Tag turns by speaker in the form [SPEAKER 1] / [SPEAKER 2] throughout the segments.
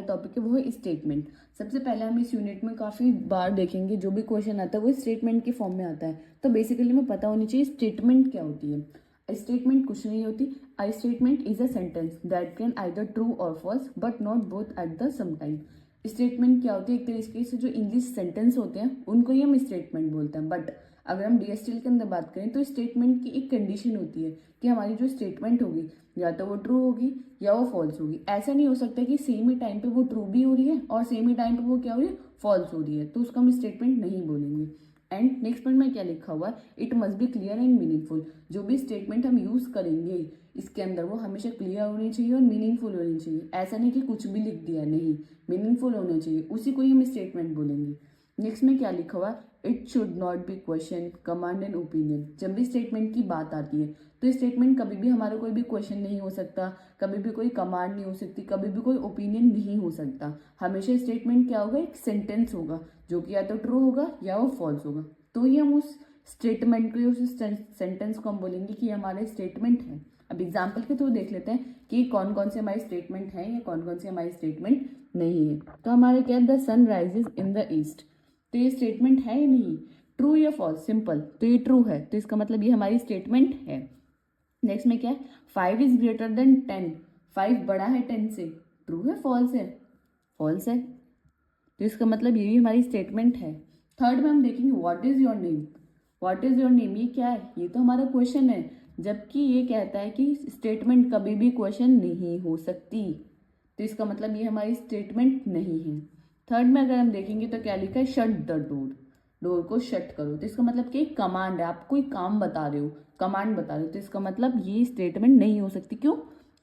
[SPEAKER 1] Topic है वो है स्टेटमेंट। सबसे पहले हम इस यूनिट में काफ़ी बार देखेंगे, जो भी क्वेश्चन आता है वो स्टेटमेंट के फॉर्म में आता है। तो बेसिकली हमें पता होनी चाहिए स्टेटमेंट क्या होती है। स्टेटमेंट कुछ नहीं होती। A statement is a sentence that can either true or false but not both at the same time. Statement क्या होती है? एक तरीके से जो इंग्लिश सेंटेंस होते हैं उनको ही हम स्टेटमेंट बोलते हैं। बट अगर हम डीएसटीएल के अंदर बात करें तो स्टेटमेंट की एक कंडीशन होती है कि हमारी जो स्टेटमेंट होगी या तो वो ट्रू होगी या वो फॉल्स होगी। ऐसा नहीं हो सकता कि सेम ही टाइम पे वो ट्रू भी हो रही है और सेम ही टाइम पे वो क्या हो रही है, फॉल्स हो रही है, तो उसको हम स्टेटमेंट नहीं बोलेंगे। एंड नेक्स्ट पॉइंट में क्या लिखा हुआ है, it must be clear and meaningful. जो भी स्टेटमेंट हम यूज करेंगे इसके अंदर वो हमेशा क्लियर होनी चाहिए और मीनिंगफुल होनी चाहिए। ऐसा नहीं कि कुछ भी लिख दिया, नहीं, मीनिंगफुल होना चाहिए, उसी को ही हम स्टेटमेंट बोलेंगे। नेक्स्ट में क्या लिखा हुआ है, it should not be question, command and opinion. जब भी स्टेटमेंट की बात आती है तो स्टेटमेंट कभी भी हमारा कोई भी क्वेश्चन नहीं हो सकता, कभी भी कोई कमांड नहीं हो सकती, कभी भी कोई ओपिनियन नहीं हो सकता। हमेशा स्टेटमेंट क्या होगा, एक सेंटेंस होगा जो कि या तो ट्रू होगा या वो फॉल्स होगा। तो ये हम उस स्टेटमेंट को, उस सेंटेंस को हम बोलेंगे कि हमारा स्टेटमेंट है। अब एग्जाम्पल के थ्रू देख लेते हैं कि कौन कौन से हमारे स्टेटमेंट हैं या कौन कौन से हमारे स्टेटमेंट नहीं है। तो हमारे क्या है, the sun rises in the east. तो ये स्टेटमेंट है या नहीं, ट्रू या फॉल्स? सिंपल, तो ये ट्रू है, तो इसका मतलब ये हमारी स्टेटमेंट है। नेक्स्ट में क्या है, 5 इज ग्रेटर देन 10। 5 बड़ा है 10 से, ट्रू है फॉल्स है? फॉल्स है, तो इसका मतलब ये भी हमारी स्टेटमेंट है। थर्ड में हम देखेंगे what is your name. What is your name, ये क्या है? ये तो हमारा क्वेश्चन है, जबकि ये कहता है कि स्टेटमेंट कभी भी क्वेश्चन नहीं हो सकती, तो इसका मतलब ये हमारी स्टेटमेंट नहीं है। थर्ड में अगर हम देखेंगे तो क्या लिखा है, शट द डोर। डोर को शट करो, तो इसका मतलब कि कमांड है, आप कोई काम बता रहे हो, कमांड बता रहे हो, तो इसका मतलब ये स्टेटमेंट नहीं हो सकती। क्यों?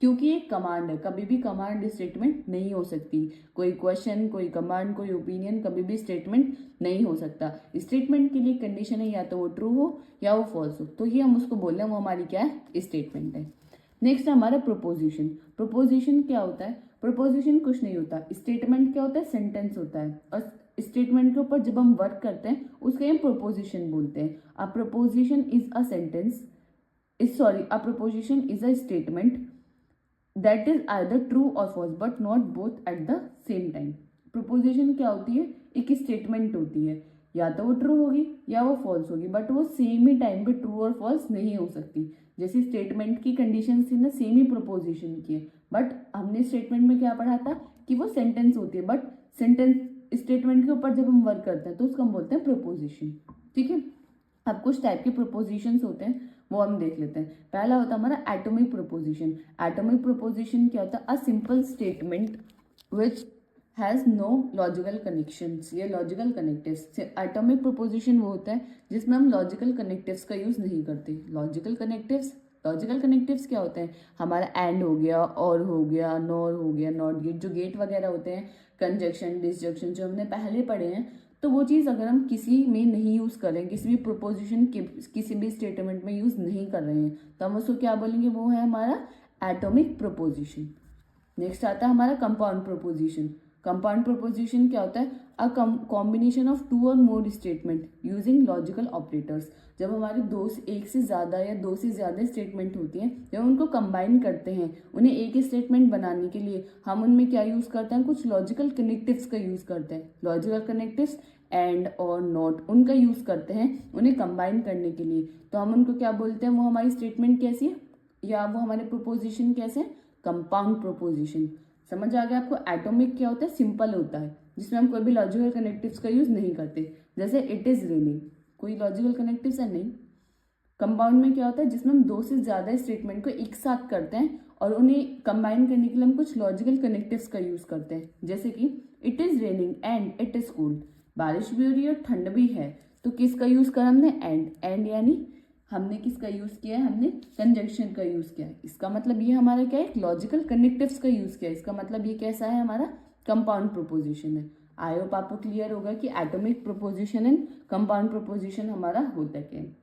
[SPEAKER 1] क्योंकि ये कमांड है, कभी भी कमांड स्टेटमेंट नहीं हो सकती। कोई क्वेश्चन, कोई कमांड, कोई ओपिनियन कभी भी स्टेटमेंट नहीं हो सकता। स्टेटमेंट के लिए कंडीशन है या तो वो ट्रू हो या वो फॉल्स हो, तो ये हम उसको बोल रहे हैं वो हमारी क्या है, स्टेटमेंट है। नेक्स्ट हमारा प्रोपोजिशन। प्रोपोजिशन क्या होता है? प्रोपोजिशन कुछ नहीं होता। स्टेटमेंट क्या होता है, सेंटेंस होता है, और स्टेटमेंट के ऊपर जब हम वर्क करते हैं उसके हम प्रोपोजिशन बोलते हैं। A proposition is a sentence, sorry, a proposition is a statement that is either true or false but not both at the same time. Proposition क्या होती है, एक स्टेटमेंट होती है, या तो वो ट्रू होगी या वो फॉल्स होगी, बट वो सेम ही टाइम पे ट्रू और फॉल्स नहीं हो सकती। जैसे स्टेटमेंट की कंडीशन थी ना, सेम ही प्रोपोजिशन की है, बट हमने स्टेटमेंट में क्या पढ़ा था कि वो सेंटेंस होती है, बट सेंटेंस स्टेटमेंट के ऊपर जब हम वर्क करते हैं तो उसको हम बोलते हैं प्रोपोजिशन। ठीक है, अब कुछ टाइप के प्रोपोजिशंस होते हैं वो हम देख लेते हैं। पहला होता है हमारा एटॉमिक प्रोपोजिशन। एटॉमिक प्रोपोजिशन क्या होता है, a simple statement which has no logical connections या लॉजिकल कनेक्टिव्स। एटॉमिक प्रोपोजिशन वो होता है जिसमें हम लॉजिकल कनेक्टिव्स का यूज नहीं करते। लॉजिकल कनेक्टिव्स क्या होते हैं, हमारा एंड हो गया, और हो गया, नॉर हो गया, नॉट गेट, जो गेट वगैरह होते हैं, कंजक्शन, डिसजंक्शन, जो हमने पहले पढ़े हैं, तो वो चीज़ अगर हम किसी में नहीं यूज़ करें, किसी भी प्रोपोजिशन के किसी भी स्टेटमेंट में यूज़ नहीं कर रहे हैं, तो हम उसको क्या बोलेंगे, वो है हमारा एटॉमिक प्रोपोजिशन। नेक्स्ट आता है हमारा कंपाउंड प्रोपोजिशन। कंपाउंड प्रोपोजिशन क्या होता है, अ कॉम्बिनेशन ऑफ टू और मोर स्टेटमेंट यूजिंग लॉजिकल ऑपरेटर्स। जब हमारे एक से ज़्यादा या दो से ज़्यादा स्टेटमेंट होती हैं, जब उनको कंबाइन करते हैं, उन्हें एक स्टेटमेंट बनाने के लिए हम उनमें क्या यूज़ करते हैं, कुछ लॉजिकल कनेक्टिव्स का यूज़ करते हैं। लॉजिकल कनेक्टिव्स एंड और नॉट, उनका यूज़ करते हैं उन्हें कंबाइन करने के लिए, तो हम उनको क्या बोलते हैं, वो हमारी स्टेटमेंट कैसी है या वो हमारे प्रोपोजिशन कैसे है, कंपाउंड प्रोपोजिशन। समझ आ गया आपको? एटॉमिक क्या होता है, सिंपल होता है, जिसमें हम कोई भी लॉजिकल कनेक्टिव्स का यूज नहीं करते। जैसे इट इज रेनिंग, कोई लॉजिकल कनेक्टिव्स है नहीं। कंपाउंड में क्या होता है, जिसमें हम दो से ज्यादा स्टेटमेंट को एक साथ करते हैं और उन्हें कंबाइन करने के लिए हम कुछ लॉजिकल कनेक्टिव्स का यूज करते हैं। जैसे कि it is raining and it is cool, बारिश भी हो रही है और ठंड भी है, तो किसका यूज करा हमने, एंड यानी हमने किसका यूज किया है, हमने कंजंक्शन का यूज किया है। इसका मतलब ये हमारा क्या है, लॉजिकल कनेक्टिव्स का यूज किया है। इसका मतलब ये कैसा है, हमारा कंपाउंड प्रोपोजिशन है। आई होप आपको क्लियर होगा कि atomic proposition and compound proposition हमारा होता क्या है।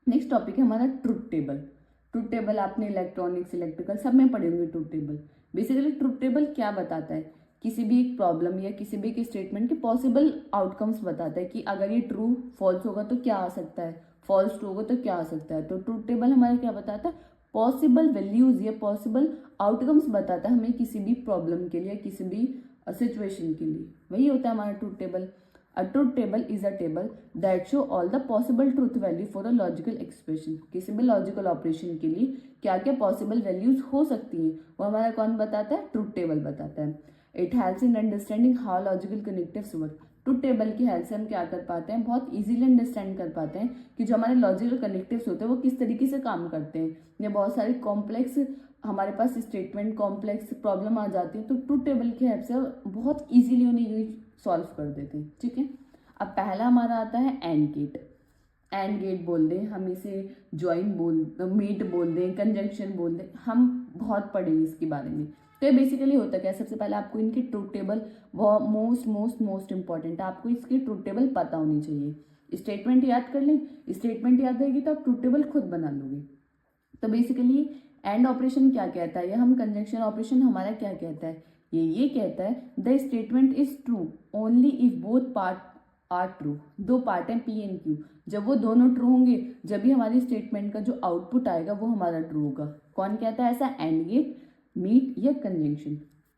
[SPEAKER 1] नेक्स्ट टॉपिक है हमारा ट्रुथ टेबल। ट्रुथ टेबल आपने इलेक्ट्रॉनिक्स, इलेक्ट्रिकल सब में पढ़े होंगे। Truth table basically, truth table क्या बताता है, किसी भी एक प्रॉब्लम या किसी भी एक स्टेटमेंट के पॉसिबल आउटकम्स बताता है कि अगर ये ट्रू फॉल्स होगा तो क्या आ सकता है, फॉल्स ट्रू होगा तो क्या आ सकता है। तो ट्रूथ टेबल हमारा क्या बताता है, पॉसिबल वैल्यूज या पॉसिबल आउटकम्स बताता है हमें किसी भी प्रॉब्लम के लिए, किसी भी सिचुएशन के लिए, वही होता है हमारा truth table. A truth table is a table that show all the possible truth value for a logical expression. किसी भी लॉजिकल ऑपरेशन के लिए क्या क्या पॉसिबल वैल्यूज हो सकती हैं वो हमारा कौन बताता है, ट्रूथ टेबल बताता है। It helps in understanding how logical connectives work. Truth table की हेल्प से हम क्या कर पाते हैं, बहुत इजीली अंडरस्टैंड कर पाते हैं कि जो हमारे लॉजिकल कनेक्टिव्स होते हैं वो किस तरीके से काम करते हैं, या बहुत सारी कॉम्प्लेक्स हमारे पास स्टेटमेंट कॉम्प्लेक्स प्रॉब्लम आ जाती है तो ट्रूथ टेबल की हेल्प से बहुत इजीली उन्हें सॉल्व कर देते हैं। ठीक है, अब पहला हमारा आता है एंड गेट। एंड गेट बोल दें, हम इसे ज्वाइन मीट बोल दें, कंजंक्शन बोल दें, हम बहुत पढ़े इसके बारे में। तो ये बेसिकली होता क्या है, सबसे पहले आपको इनकी ट्रूथ टेबल बहुत मोस्ट इंपॉर्टेंट है, आपको इसकी ट्रूथ टेबल पता होनी चाहिए। स्टेटमेंट याद कर लें, स्टेटमेंट याद रहेगी तो आप ट्रूथ टेबल खुद बना लोगे। तो बेसिकली एंड ऑपरेशन क्या कहता है, या हम कंजंक्शन ऑपरेशन हमारा क्या कहता है, ये कहता है the statement is true only if both part are true. दो पार्ट हैं पी एंड क्यू, जब वो दोनों ट्रू होंगे जब भी हमारी स्टेटमेंट का जो आउटपुट आएगा वो हमारा ट्रू होगा। कौन कहता है ऐसा, एंड गेट, मीट या कंजंक्शन।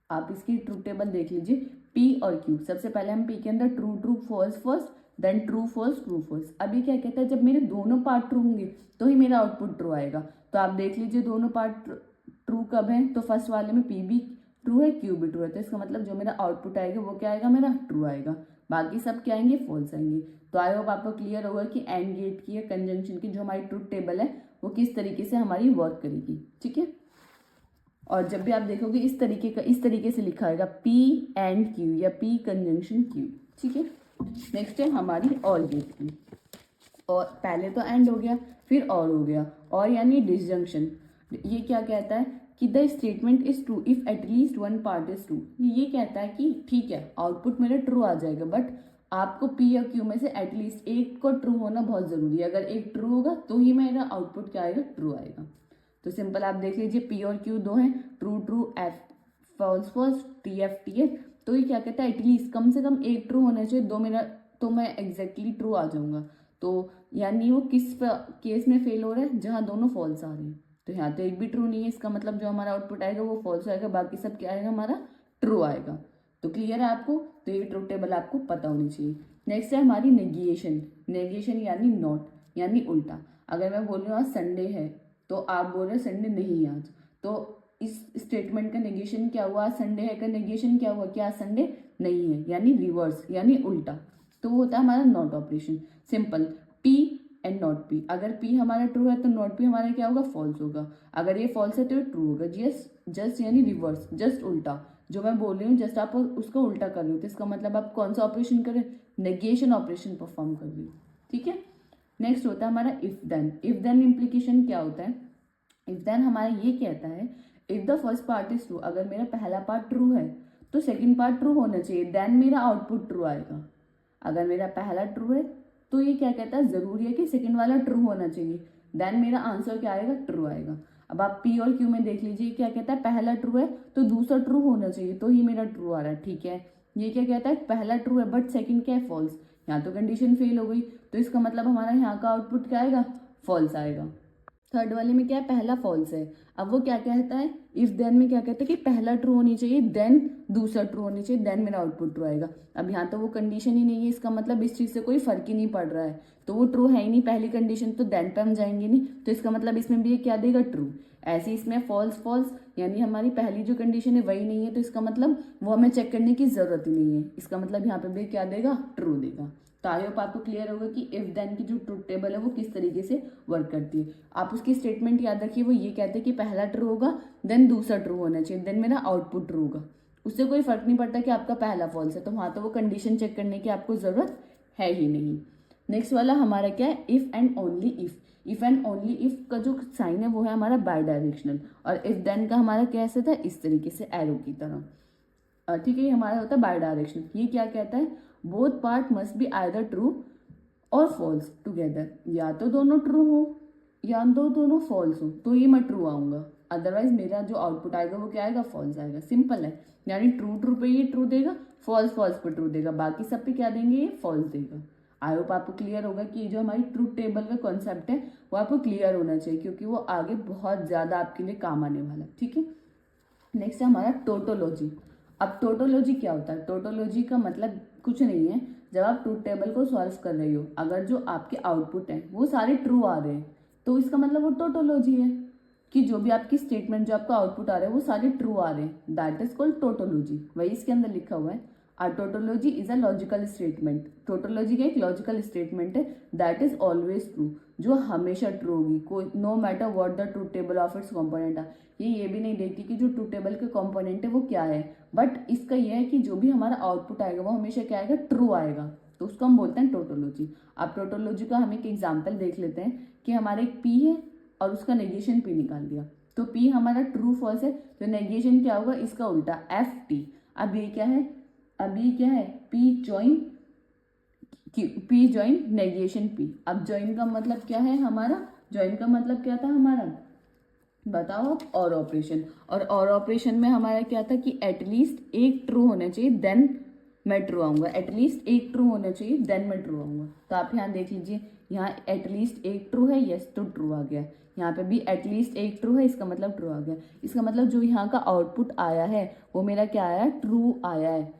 [SPEAKER 1] आप इसकी ट्रू टेबल देख लीजिए, पी और क्यू। सबसे पहले हम पी के अंदर true true false first, then true false true false. अभी क्या कहता है, जब मेरे दोनों पार्ट ट्रू होंगे तो ही मेरा आउटपुट ट्रू आएगा। तो आप देख लीजिए दोनों पार्ट ट्रू कब है, तो फर्स्ट वाले में पी भी ट्रू है क्यू भी ट्रू है, तो इसका मतलब जो मेरा आउटपुट आएगा वो क्या आएगा, मेरा ट्रू आएगा। बाकी सब क्या आएंगे, फॉल्स आएंगे। तो आई होप आपको क्लियर होगा कि एंड गेट की या कंजंक्शन की जो हमारी ट्रूथ टेबल है वो किस तरीके से हमारी वर्क करेगी। ठीक है, और जब भी आप देखोगे इस तरीके से लिखा आएगा पी एंड क्यू या पी कंजंक्शन क्यू। ठीक है, नेक्स्ट है हमारी और गेट की। और पहले तो एंड हो गया, फिर और हो गया, और यानी डिसजंक्शन। ये क्या कहता है कि the statement is true if at least one part is true. ये कहता है कि ठीक है आउटपुट मेरा ट्रू आ जाएगा, बट आपको पी या क्यू में से एटलीस्ट एक को ट्रू होना बहुत जरूरी है। अगर एक ट्रू होगा तो ही मेरा आउटपुट क्या आएगा, ट्रू आएगा। तो सिंपल आप देख लीजिए, पी और क्यू दो हैं, true true F false false T F T है। तो ये क्या कहता है, एटलीस्ट कम से कम एक ट्रू होना चाहिए, दो मेरा तो मैं एग्जैक्टली ट्रू आ जाऊंगा। तो यानी वो किस केस में फेल हो रहा है, जहाँ दोनों फॉल्स आ रहे हैं। तो यहाँ तो एक भी ट्रू नहीं है, इसका मतलब जो हमारा आउटपुट आएगा वो फॉल्स आएगा, बाकी सब क्या आएगा, हमारा ट्रू आएगा। तो क्लियर है आपको, तो ये ट्रू टेबल आपको पता होनी चाहिए। नेक्स्ट है हमारी नेगेशन। नेगेशन यानी नॉट, यानी उल्टा। अगर मैं बोल रही हूँ आज संडे है तो आप बोल रहे संडे नहीं है आज, तो इस स्टेटमेंट का नेगेशन क्या हुआ, आज संडे है का नेगेशन क्या हुआ, क्या आज संडे नहीं है, यानी रिवर्स यानी उल्टा। तो वो होता है हमारा not operation. Simple, P and not P. अगर पी हमारा ट्रू है तो नॉट पी हमारा क्या होगा, फॉल्स होगा। अगर ये फॉल्स है तो ये ट्रू होगा। जस्ट यानी रिवर्स, जस्ट उल्टा। जो मैं बोल रही हूँ जस्ट आप उसको उल्टा कर रहे हो, तो इसका मतलब आप कौन सा ऑपरेशन कर रहे हैं, नेगेशन ऑपरेशन परफॉर्म कर रहे हो। ठीक है, नेक्स्ट होता है हमारा if then. If then implication क्या होता है, इफ देन हमारा ये कहता है if the first part is true, अगर मेरा पहला पार्ट ट्रू है तो सेकंड पार्ट ट्रू होना चाहिए, देन मेरा आउटपुट ट्रू आएगा। अगर मेरा पहला ट्रू है तो ये क्या कहता है, जरूरी है कि सेकंड वाला ट्रू होना चाहिए, देन मेरा आंसर क्या आएगा, ट्रू आएगा। अब आप पी और क्यू में देख लीजिए, क्या कहता है, पहला ट्रू है तो दूसरा ट्रू होना चाहिए, तो ही मेरा ट्रू आ रहा है। ठीक है, ये क्या कहता है, पहला ट्रू है बट सेकंड क्या है, फॉल्स। यहाँ तो कंडीशन फेल हो गई, तो इसका मतलब हमारा यहाँ का आउटपुट क्या आएगा, फॉल्स आएगा। थर्ड वाले में क्या है, पहला फॉल्स है। अब वो क्या कहता है, इफ देन में क्या कहता है कि पहला ट्रू होनी चाहिए, देन दूसरा ट्रू होनी चाहिए, देन मेरा आउटपुट ट्रू आएगा। अब यहाँ तो वो कंडीशन ही नहीं है, इसका मतलब इस चीज़ से कोई फर्क ही नहीं पड़ रहा है, तो वो ट्रू है ही नहीं पहली कंडीशन, तो देन पे हम जाएंगे नहीं, तो इसका मतलब इसमें भी ये क्या देगा, ट्रू। ऐसे इसमें फॉल्स फॉल्स यानी हमारी पहली जो कंडीशन है वही नहीं है, तो इसका मतलब वो हमें चेक करने की जरूरत ही नहीं है, इसका मतलब यहाँ पे भी क्या देगा, ट्रू देगा। तो आई होप आपको क्लियर होगा कि इफ देन की जो ट्रूथ टेबल है वो किस तरीके से वर्क करती है। आप उसकी स्टेटमेंट याद रखिए, वो ये कहते हैं कि पहला ट्रू होगा देन दूसरा ट्रू होना चाहिए, देन मेरा आउटपुट ट्रू होगा। उससे कोई फर्क नहीं पड़ता कि आपका पहला फॉल्स है, तो वहाँ तो वो कंडीशन चेक करने की आपको जरूरत है ही नहीं। नेक्स्ट वाला हमारा क्या है, if and only if. If and only if का जो साइन है वो है हमारा बाय डायरेक्शनल, और इफ देन का हमारा कैसे था, इस तरीके से एरो की तरह। ठीक है, ये हमारा होता है बाय डायरेक्शनल। ये क्या कहता है, both part must be either true or false together, या तो दोनों ट्रू हो या तो दोनों फॉल्स हो, तो ये मैं ट्रू आऊंगा, अदरवाइज मेरा जो आउटपुट आएगा वो क्या आएगा, फॉल्स आएगा। सिंपल है, यानी ट्रू ट्रू पे ये ट्रू देगा, फॉल्स फॉल्स पे ट्रू देगा, बाकी सब पे क्या देंगे, ये फॉल्स देगा। आई होप आपको क्लियर होगा कि जो हमारी ट्रूथ टेबल का कॉन्सेप्ट है वो आपको क्लियर होना चाहिए, क्योंकि वो आगे बहुत ज्यादा आपके लिए काम आने वाला है। ठीक है, नेक्स्ट है हमारा टोटोलॉजी। अब टोटोलॉजी क्या होता है? टोटोलॉजी का मतलब कुछ नहीं है, जब आप ट्रूथ टेबल को सॉल्व कर रही हो, अगर जो आपके आउटपुट हैं वो सारे ट्रू आ रहे हैं तो इसका मतलब वो टोटोलॉजी है, कि जो भी आपकी स्टेटमेंट, जो आपका आउटपुट आ रहा है वो सारे ट्रू आ रहे हैं, दैट इज कॉल्ड टोटोलॉजी। वही इसके अंदर लिखा हुआ है, a tautology is a logical statement. Tautology का एक लॉजिकल स्टेटमेंट है दैट इज ऑलवेज ट्रू, जो हमेशा ट्रू होगी, कोई no matter what the truth table of its component है। ये भी नहीं देखती कि जो ट्रूथ टेबल के कंपोनेंट है वो क्या है, बट इसका ये है कि जो भी हमारा आउटपुट आएगा वो हमेशा क्या आएगा? ट्रू आएगा, तो उसको हम बोलते हैं टोटोलॉजी। अब टोटोलॉजी का हम एक एग्जाम्पल देख लेते हैं कि हमारे एक पी है और उसका नेगेशन पी निकाल दिया, तो पी हमारा ट्रू फॉल्स है, तो नेगेशन क्या होगा? इसका उल्टा एफ टी। अब ये क्या है? अब ये क्या है? P join P join negation P. अब ज्वाइन का मतलब क्या है हमारा? ज्वाइन का मतलब क्या था हमारा? बताओ आप। और ऑपरेशन, और ऑपरेशन में हमारा क्या था कि एटलीस्ट एक ट्रू होना चाहिए देन मैं ट्रू आऊंगा, एटलीस्ट एक ट्रू होना चाहिए देन मैं ट्रू आऊंगा। तो आप यहाँ देख लीजिए, यहाँ एटलीस्ट एक ट्रू है, यस तो ट्रू आ गया। यहाँ पे भी एटलीस्ट एक ट्रू है, इसका मतलब ट्रू आ गया। इसका मतलब जो यहाँ का आउटपुट आया है वो मेरा क्या आया? ट्रू आया है,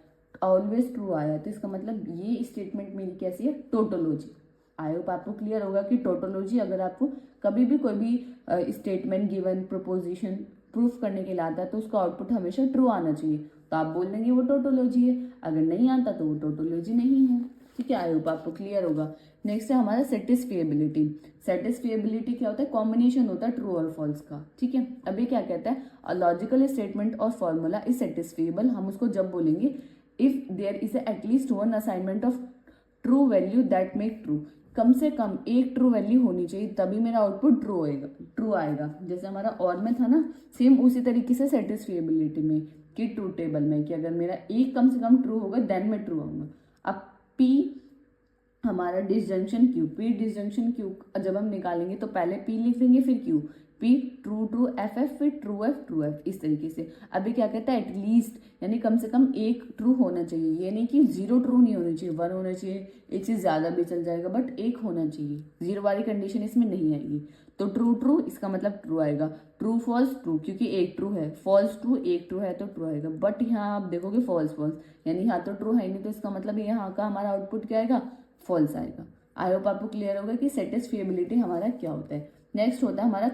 [SPEAKER 1] ऑलवेज ट्रू आया है। तो इसका मतलब ये स्टेटमेंट मेरी कैसी है? टोटोलॉजी। आई होप आपको क्लियर होगा कि टोटोलॉजी, अगर आपको कभी भी कोई भी स्टेटमेंट गिवन प्रोपोजिशन प्रूफ करने के लिए आता है तो उसका आउटपुट हमेशा ट्रू आना चाहिए, तो आप बोल देंगे वो टोटोलॉजी है। अगर नहीं आता तो वो टोटोलॉजी नहीं है। ठीक है, आई होप आपको क्लियर होगा। नेक्स्ट है हमारा सेटिस्फिएबिलिटी। सेटिस्फिएबिलिटी क्या होता है? कॉम्बिनेशन होता है ट्रू और फॉल्स का। ठीक है, अभी क्या कहता है? A logical statement or formula is satisfiable. हम उसको जब बोलेंगे if there is at least one assignment of true value that make true, कम से कम एक ट्रू वैल्यू होनी चाहिए तभी मेरा आउटपुट ट्रू होएगा, ट्रू आएगा। जैसे हमारा और में था ना, सेम उसी तरीके से सेटिस्फिएबिलिटी में कि ट्रू टेबल में कि अगर मेरा एक कम से कम ट्रू होगा देन मैं ट्रू आऊंगा। अब पी हमारा disjunction Q, P disjunction Q जब हम निकालेंगे तो पहले पी लिख देंगे फिर Q, P true true F F फिर ट्रू एफ, इस तरीके से। अभी क्या कहता है? एटलीस्ट, यानी कम से कम एक ट्रू होना चाहिए, ये नहीं कि जीरो ट्रू नहीं होना चाहिए, वन होना चाहिए, एक चीज़ ज़्यादा भी चल जाएगा बट एक होना चाहिए, जीरो वाली कंडीशन इसमें नहीं आएगी। तो ट्रू ट्रू इसका मतलब ट्रू आएगा, ट्रू फॉल्स ट्रू क्योंकि एक ट्रू है, फॉल्स ट्रू एक ट्रू है तो ट्रू आएगा। बट यहाँ आप देखोगे फॉल्स फॉल्स, यानी यहाँ तो ट्रू है नहीं, तो इसका मतलब यहाँ का हमारा आउटपुट क्या आएगा? फॉल्स आएगा। आई होप आपको क्लियर होगा कि सेटिस्फिएबिलिटी हमारा क्या होता है। नेक्स्ट होता है हमारा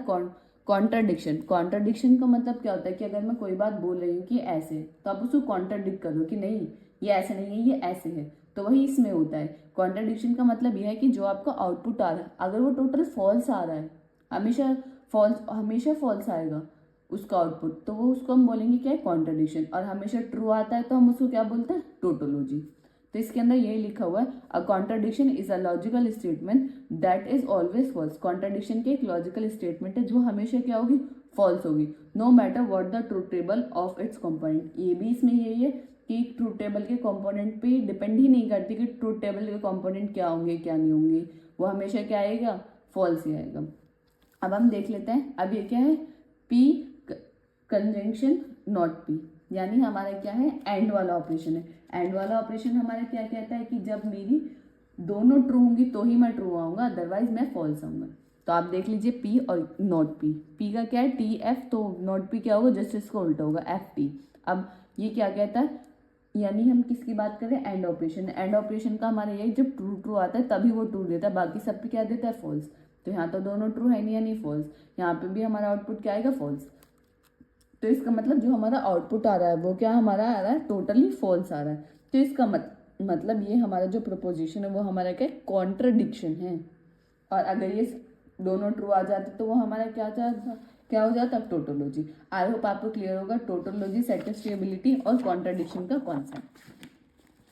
[SPEAKER 1] कॉन्ट्राडिक्शन। कॉन्ट्राडिक्शन का मतलब क्या होता है कि अगर मैं कोई बात बोल रही हूँ कि ऐसे, तो आप उसको कॉन्ट्राडिक्ट करो कि नहीं ये ऐसे नहीं है, ये ऐसे है, तो वही इसमें होता है। कॉन्ट्राडिक्शन का मतलब यह है कि जो आपका आउटपुट आ रहा है अगर वो टोटल फॉल्स आ रहा है, हमेशा फॉल्स आएगा उसका आउटपुट, तो वो उसको हम बोलेंगे क्या है? कॉन्ट्राडिक्शन। और हमेशा ट्रू आता है तो हम उसको क्या बोलते हैं? टोटोलॉजी। तो इसके अंदर यही लिखा हुआ है, a contradiction is a logical statement that is always false. Contradiction की एक लॉजिकल स्टेटमेंट है जो हमेशा क्या होगी? फॉल्स होगी, no matter what the truth table of its component. ये भी इसमें यही है कि ट्रूथ टेबल के कंपोनेंट पे डिपेंड ही नहीं करती कि ट्रूथ टेबल के कंपोनेंट क्या होंगे क्या नहीं होंगे, वो हमेशा क्या आएगा? फॉल्स ही आएगा। अब हम देख लेते हैं, अब ये क्या है? पी कंजंक्शन नॉट पी, यानी हमारा क्या है? एंड वाला ऑपरेशन है। एंड वाला ऑपरेशन हमारा क्या कहता है कि जब मेरी दोनों ट्रू होंगी तो ही मैं ट्रू आऊंगा, अदरवाइज मैं फॉल्स आऊंगा। तो आप देख लीजिए पी और नॉट पी, पी का क्या है? टी एफ, तो नॉट पी क्या होगा? जस्ट इसका उल्टा होगा, एफ टी। अब ये क्या कहता है? यानी हम किसकी बात करें? And operation. एंड ऑपरेशन का हमारा यही, जब ट्रू ट्रू आता है तभी वो ट्रू देता है, बाकी सब पे क्या देता है? फॉल्स। तो यहाँ तो दोनों ट्रू है नहीं, यानी फॉल्स। यहाँ पे भी हमारा आउटपुट क्या आएगा? फॉल्स। तो इसका मतलब जो हमारा आउटपुट आ रहा है वो क्या हमारा आ रहा है? टोटली फॉल्स आ रहा है। तो इसका मतलब ये हमारा जो प्रपोजिशन है वो हमारा क्या? कॉन्ट्रडिक्शन है। और अगर ये दोनों ट्रू आ जाते तो वो हमारा क्या हो जाता? टोटोलॉजी। आई होप आपको क्लियर होगा टोटोलॉजी, सेटिस्फिएबिलिटी और कॉन्ट्रडिक्शन का कॉन्सेप्ट।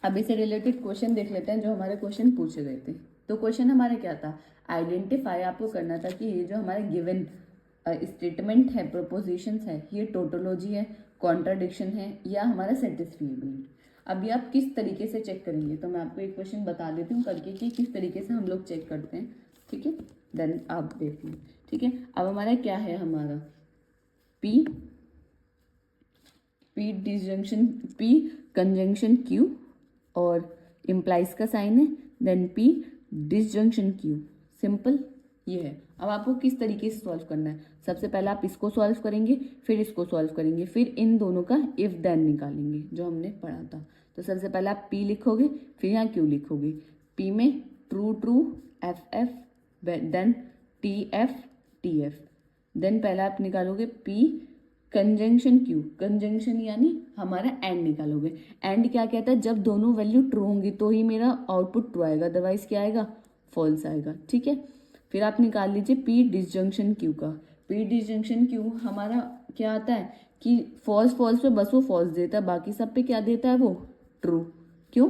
[SPEAKER 1] अब इससे रिलेटेड क्वेश्चन देख लेते हैं जो हमारे क्वेश्चन पूछे गए थे। तो क्वेश्चन हमारा क्या था? आइडेंटिफाई आपको करना था कि ये जो हमारे गिवन स्टेटमेंट है, प्रोपोजिशंस है, ये टोटोलॉजी है, कॉन्ट्राडिक्शन है या हमारा सेटिस्फिएबिलिटी। अभी आप किस तरीके से चेक करेंगे, तो मैं आपको एक क्वेश्चन बता देती हूँ करके कि किस तरीके से हम लोग चेक करते हैं। ठीक है, देन आप देखिए। ठीक है, अब हमारा क्या है? हमारा P disjunction P conjunction Q और इम्प्लाइज का साइन है, then P disjunction Q, simple. ये है। अब आपको किस तरीके से सॉल्व करना है, सबसे पहले आप इसको सॉल्व करेंगे, फिर इसको सॉल्व करेंगे, फिर इन दोनों का इफ देन निकालेंगे जो हमने पढ़ा था। तो सबसे पहले आप P लिखोगे, फिर यहाँ Q लिखोगे। P में true true F F, then TF TF, then पहले आप निकालोगे P कंजंक्शन Q, कंजंक्शन यानी हमारा एंड निकालोगे। एंड क्या कहता है, जब दोनों वैल्यू ट्रू होंगी तो ही मेरा आउटपुट ट्रू आएगा, अदरवाइज क्या आएगा, फॉल्स आएगा। ठीक है, फिर आप निकाल लीजिए P डिसजंक्शन Q का। P डिसजंक्शन Q हमारा क्या आता है कि फॉल्स फॉल्स पे बस वो फॉल्स देता है, बाकी सब पे क्या देता है, वो ट्रू। क्यों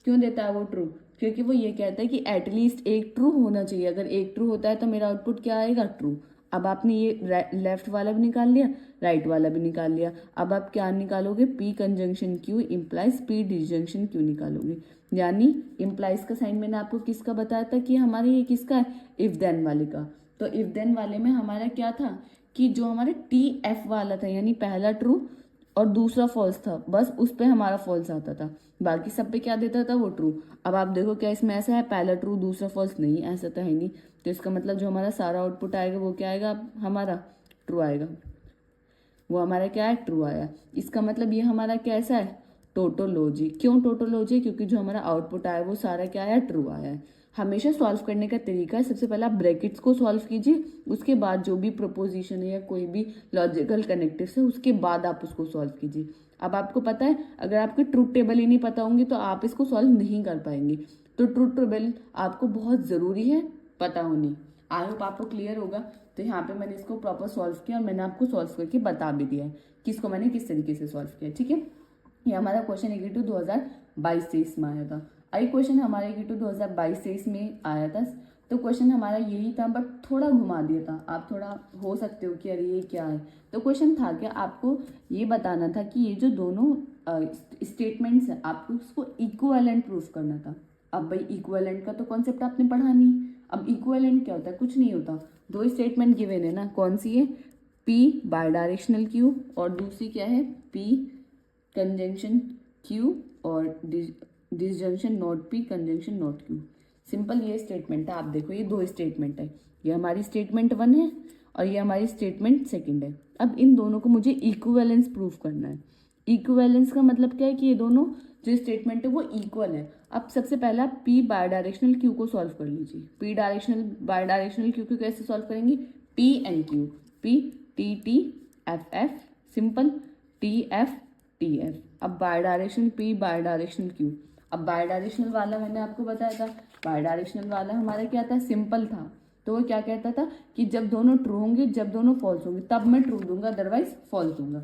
[SPEAKER 1] क्यों देता है वो ट्रू, क्योंकि वो ये कहता है कि एटलीस्ट एक ट्रू होना चाहिए, अगर एक ट्रू होता है तो मेरा आउटपुट क्या आएगा, ट्रू। अब आपने ये लेफ्ट वाला भी निकाल लिया, राइट वाला भी निकाल लिया। अब आप क्या निकालोगे, P conjunction Q implies P disjunction Q निकालोगे। यानी इम्प्लाइज का साइन मैंने आपको किसका बताया था कि हमारे ये किसका है, इफ देन वाले का। तो इफ देन वाले में हमारा क्या था कि जो हमारे TF वाला था, यानी पहला ट्रू और दूसरा फॉल्स था, बस उस पे हमारा फॉल्स आता था, बाकी सब पे क्या देता था, वो ट्रू। अब आप देखो क्या इसमें ऐसा है, पहला ट्रू दूसरा फॉल्स, नहीं ऐसा तो है नहीं। तो इसका मतलब जो हमारा सारा आउटपुट आएगा वो क्या आएगा, हमारा ट्रू आएगा। वो हमारा क्या है, ट्रू आया। इसका मतलब ये हमारा कैसा है, टोटोलॉजी। क्यों टोटोलॉजी, क्योंकि जो हमारा आउटपुट आया वो सारा क्या आया, ट्रू आया है। हमेशा सॉल्व करने का तरीका है, सबसे पहले आप ब्रैकेट्स को सॉल्व कीजिए, उसके बाद जो भी प्रोपोजिशन है या कोई भी लॉजिकल कनेक्टिव्स है उसके बाद आप उसको सॉल्व कीजिए। अब आपको पता है, अगर आपके ट्रूथ टेबल ही नहीं पता होंगे तो आप इसको सॉल्व नहीं कर पाएंगे। तो ट्रूथ टेबल आपको बहुत ज़रूरी है पता होनी। आई होप आपको क्लियर होगा। तो यहाँ पे मैंने इसको प्रॉपर सॉल्व किया और मैंने आपको सॉल्व करके बता भी दिया है कि इसको मैंने किस तरीके से सॉल्व किया। ठीक है, ये हमारा क्वेश्चन EQ 2022-23 में आया था। आई क्वेश्चन हमारे EQ 2022-23 में आया था, तो क्वेश्चन हमारा यही था, बट थोड़ा घुमा दिया था। आप थोड़ा हो सकते हो कि अरे ये क्या है। तो क्वेश्चन था क्या, आपको ये बताना था कि ये जो दोनों स्टेटमेंट्स हैं आपको उसको इक्विवेलेंट प्रूफ करना था। अब भाई इक्विवेलेंट का तो कॉन्सेप्ट आपने पढ़ा नहीं। अब इक्विवेलेंट क्या होता है, कुछ नहीं होता। दो स्टेटमेंट गिवन है ना, कौन सी है, P बाई डायरेक्शनल Q और दूसरी क्या है, P कंजंक्शन Q और disjunction not P conjunction not Q। Simple ये स्टेटमेंट है। आप देखो ये दो स्टेटमेंट है, ये हमारी स्टेटमेंट 1 है और ये हमारी स्टेटमेंट 2 है। अब इन दोनों को मुझे इक्विवेलेंस प्रूफ करना है। इक्विवेलेंस का मतलब क्या है कि ये दोनों जो स्टेटमेंट है वो इक्वल है। अब सबसे पहला P बाई डायरेक्शनल Q को सॉल्व कर लीजिए। P directional by directional Q को कैसे सॉल्व करेंगे, P and Q, P T T F F, simple T F T F। अब by directional P by directional Q। अब बाई डायरेक्शनल वाला मैंने आपको बताया था, बाई डायरेक्शनल वाला हमारा क्या था, सिंपल था। तो वो क्या कहता था कि जब दोनों ट्रू होंगे, जब दोनों फॉल्स होंगे तब मैं ट्रू दूंगा, अदरवाइज फॉल्स दूंगा।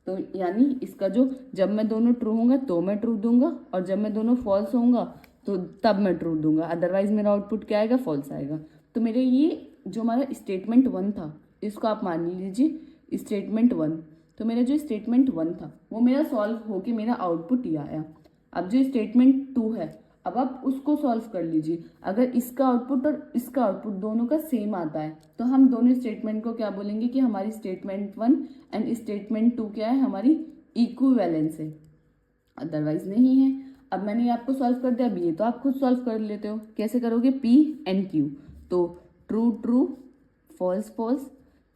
[SPEAKER 1] तो यानी इसका जो, जब मैं दोनों ट्रू होंगे तो मैं ट्रू दूंगा और जब मैं दोनों फॉल्स होऊंगा तो तब मैं ट्रू दूंगा, अदरवाइज मेरा आउटपुट क्या आएगा, फॉल्स आएगा। तो मेरे ये जो हमारा स्टेटमेंट 1 था इसको आप मान लीजिए स्टेटमेंट 1। तो मेरा जो स्टेटमेंट 1 था वो मेरा सॉल्व होके मेरा आउटपुट ये आया। अब जो स्टेटमेंट 2 है, अब आप उसको सॉल्व कर लीजिए। अगर इसका आउटपुट और इसका आउटपुट दोनों का सेम आता है तो हम दोनों स्टेटमेंट को क्या बोलेंगे कि हमारी स्टेटमेंट 1 एंड स्टेटमेंट 2 क्या है, हमारी इक्विवेलेंस है, अदरवाइज नहीं है। अब मैंने आपको सॉल्व कर दिया, अब ये तो आप खुद सॉल्व कर लेते हो। कैसे करोगे, P एंड Q, तो ट्रू ट्रू फॉल्स फॉल्स,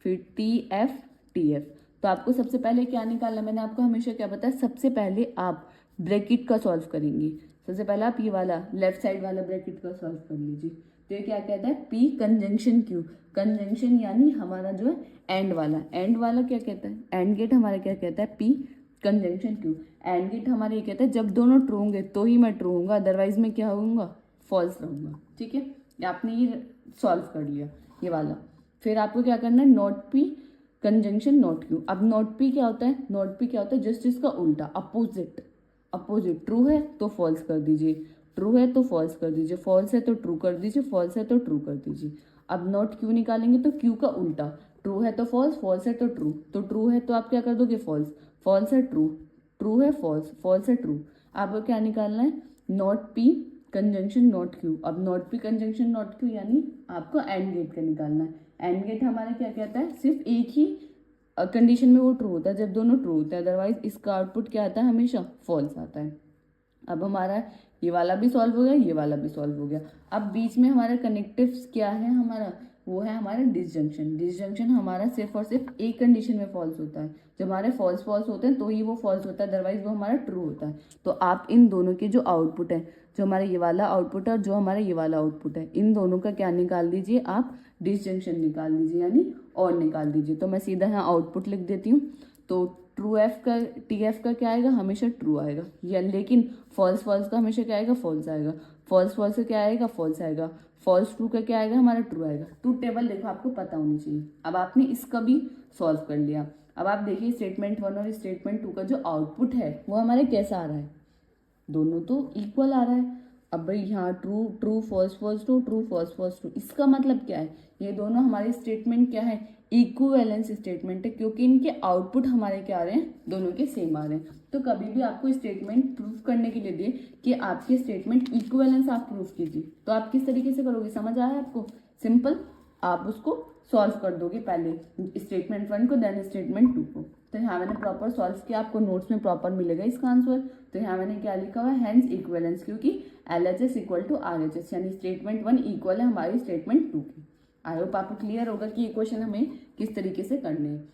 [SPEAKER 1] फिर TF TF। तो आपको सबसे पहले क्या निकालना, मैंने आपको हमेशा क्या बताया, सबसे पहले आप ब्रैकेट का सॉल्व करेंगे। सबसे पहले आप ये वाला लेफ्ट साइड वाला ब्रैकेट का सॉल्व कर लीजिए। तो ये क्या कहता है, P कंजंक्शन Q, कंजंक्शन यानी हमारा जो है एंड वाला, एंड वाला क्या कहता है, एंड गेट हमारा क्या कहता है, P conjunction Q। And get हमारे ये कहता है जब दोनों ट्रू होंगे तो ही मैं ट्रू होऊंगा, अदरवाइज मैं क्या होऊंगा, फॉल्स रहूंगा। ठीक है, आपने ये सॉल्व कर लिया ये वाला। फिर आपको क्या करना है, not P conjunction not Q। अब नॉट P क्या होता है, नॉट P क्या होता है, जस्ट इसका उल्टा, अपोजिट। अपोजिट, ट्रू है तो फॉल्स कर दीजिए, ट्रू है तो फॉल्स कर दीजिए, फॉल्स है तो ट्रू कर दीजिए, फॉल्स है तो ट्रू कर दीजिए। अब नॉट Q निकालेंगे तो Q का उल्टा, ट्रू है तो फॉल्स, फॉल्स है तो ट्रू। तो ट्रू है तो आप क्या कर दोगे, फॉल्स, फॉल्स है ट्रू, ट्रू है फॉल्स, फॉल्स है ट्रू। आपको क्या निकालना है, not P conjunction not Q। अब not P conjunction not Q यानी आपको एंड गेट का निकालना है। एंड गेट हमारा क्या कहता है, सिर्फ एक ही कंडीशन में वो ट्रू होता है जब दोनों ट्रू होते हैं, अदरवाइज इसका आउटपुट क्या आता है, हमेशा फॉल्स आता है। अब हमारा ये वाला भी सॉल्व हो गया, ये वाला भी सॉल्व हो गया। अब बीच में हमारा कनेक्टिव्स क्या है हमारा, वो है हमारा डिसजंक्शन। डिसजंक्शन हमारा सिर्फ और सिर्फ एक कंडीशन में फॉल्स होता है, जब हमारे फॉल्स फॉल्स होते हैं तो ही वो फॉल्स होता है, अदरवाइज वो हमारा ट्रू होता है। तो आप इन दोनों के जो आउटपुट है, जो हमारा ये वाला आउटपुट है और जो हमारा ये वाला आउटपुट है, इन दोनों का क्या निकाल दीजिए आप, डिसजंक्शन निकाल दीजिए, यानी और निकाल दीजिए। तो मैं सीधा यहाँ आउटपुट लिख देती हूँ। तो ट्रू एफ का टी एफ का क्या आएगा, हमेशा ट्रू आएगा, या लेकिन फॉल्स फॉल्स का हमेशा क्या आएगा, फॉल्स आएगा। फॉल्स फॉल्स का क्या आएगा, फॉल्स आएगा। फॉल्स ट्रू का क्या आएगा, हमारा ट्रू आएगा। ट्रू टेबल देखो आपको पता होनी चाहिए। अब आपने इसका भी सॉल्व कर लिया। अब आप देखिए स्टेटमेंट 1 और स्टेटमेंट 2 का जो आउटपुट है वो हमारे कैसा आ रहा है, दोनों तो इक्वल आ रहा है। अब भाई यहाँ true true false false true true false false true, इसका मतलब क्या है, ये दोनों हमारे स्टेटमेंट क्या है, इक्विवेलेंस स्टेटमेंट है, क्योंकि इनके आउटपुट हमारे क्या आ रहे हैं, दोनों के सेम आ रहे हैं। तो कभी भी आपको स्टेटमेंट प्रूफ करने के लिए दिए कि आपके स्टेटमेंट इक्विवेलेंस आप प्रूफ कीजिए, तो आप किस तरीके से करोगे, समझ आया आपको, सिंपल, आप उसको सॉल्व कर दोगे पहले स्टेटमेंट 1 को, देन स्टेटमेंट 2 को। तो यहाँ मैंने प्रॉपर सॉल्व किया, आपको नोट्स में प्रॉपर मिलेगा इसका आंसर। तो यहाँ मैंने क्या लिखा हुआ है, हेंस इक्विवेलेंस, क्योंकि LHS इक्वल टू RHS, यानी स्टेटमेंट 1 इक्वल है हमारी स्टेटमेंट 2 की। आई होप आपको क्लियर होगा कि ये क्वेश्चन हमें किस तरीके से करने हैं।